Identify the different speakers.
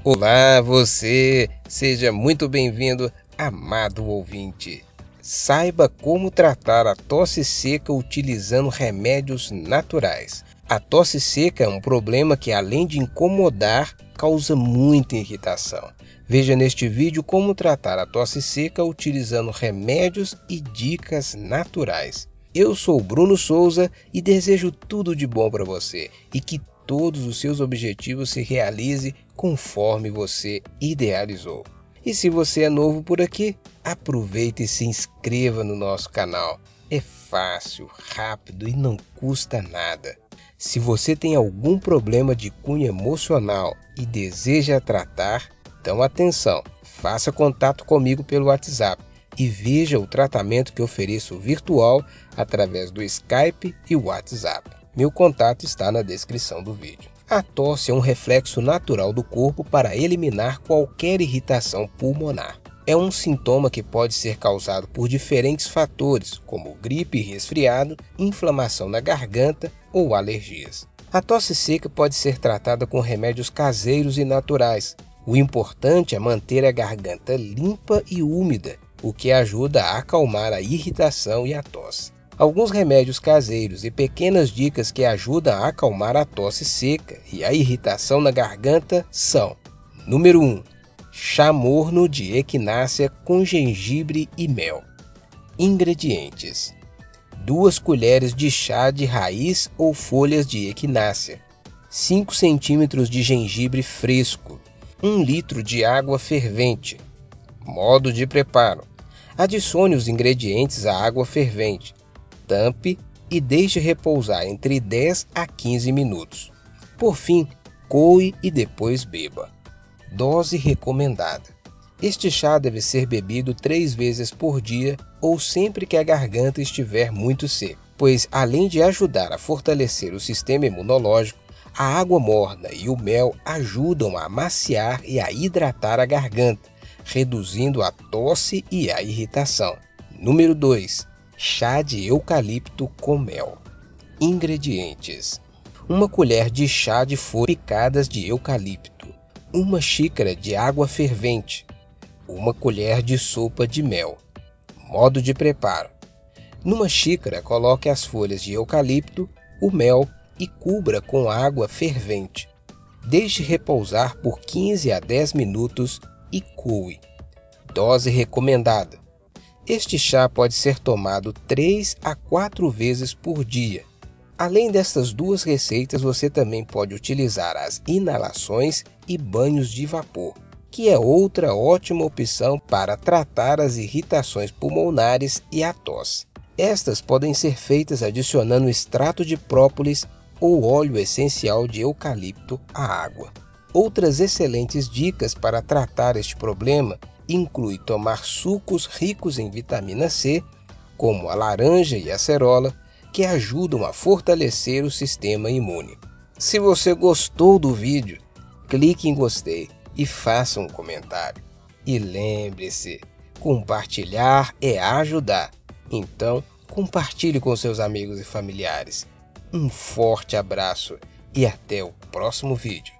Speaker 1: Olá, você! Seja muito bem-vindo, amado ouvinte. Saiba como tratar a tosse seca utilizando remédios naturais. A tosse seca é um problema que, além de incomodar, causa muita irritação. Veja neste vídeo como tratar a tosse seca utilizando remédios e dicas naturais. Eu sou Bruno Souza e desejo tudo de bom para você e que todos os seus objetivos se realizem conforme você idealizou. E se você é novo por aqui, aproveite e se inscreva no nosso canal. É fácil, rápido e não custa nada. Se você tem algum problema de cunho emocional e deseja tratar, então atenção, faça contato comigo pelo WhatsApp e veja o tratamento que ofereço virtual através do Skype e WhatsApp. Meu contato está na descrição do vídeo. A tosse é um reflexo natural do corpo para eliminar qualquer irritação pulmonar. É um sintoma que pode ser causado por diferentes fatores, como gripe e resfriado, inflamação na garganta ou alergias. A tosse seca pode ser tratada com remédios caseiros e naturais. O importante é manter a garganta limpa e úmida, o que ajuda a acalmar a irritação e a tosse. Alguns remédios caseiros e pequenas dicas que ajudam a acalmar a tosse seca e a irritação na garganta são: número 1. Chá morno de equinácea com gengibre e mel. Ingredientes: 2 colheres de chá de raiz ou folhas de equinácea, 5 centímetros de gengibre fresco, 1 litro de água fervente. Modo de preparo: adicione os ingredientes à água fervente, tampe e deixe repousar entre 10 a 15 minutos. Por fim, coe e depois beba. Dose recomendada: este chá deve ser bebido 3 vezes por dia ou sempre que a garganta estiver muito seca, pois além de ajudar a fortalecer o sistema imunológico, a água morna e o mel ajudam a amaciar e a hidratar a garganta, reduzindo a tosse e a irritação. Número 2. Chá de eucalipto com mel. Ingredientes: 1 colher de chá de folhas picadas de eucalipto, 1 xícara de água fervente, 1 colher de sopa de mel. Modo de preparo: numa xícara coloque as folhas de eucalipto, o mel e cubra com água fervente. Deixe repousar por 15 a 10 minutos e coe. Dose recomendada: este chá pode ser tomado 3 a 4 vezes por dia. Além destas 2 receitas, você também pode utilizar as inalações e banhos de vapor, que é outra ótima opção para tratar as irritações pulmonares e a tosse. Estas podem ser feitas adicionando extrato de própolis ou óleo essencial de eucalipto à água. Outras excelentes dicas para tratar este problema inclui tomar sucos ricos em vitamina C, como a laranja e a acerola, que ajudam a fortalecer o sistema imune. Se você gostou do vídeo, clique em gostei e faça um comentário. E lembre-se, compartilhar é ajudar. Então, compartilhe com seus amigos e familiares. Um forte abraço e até o próximo vídeo.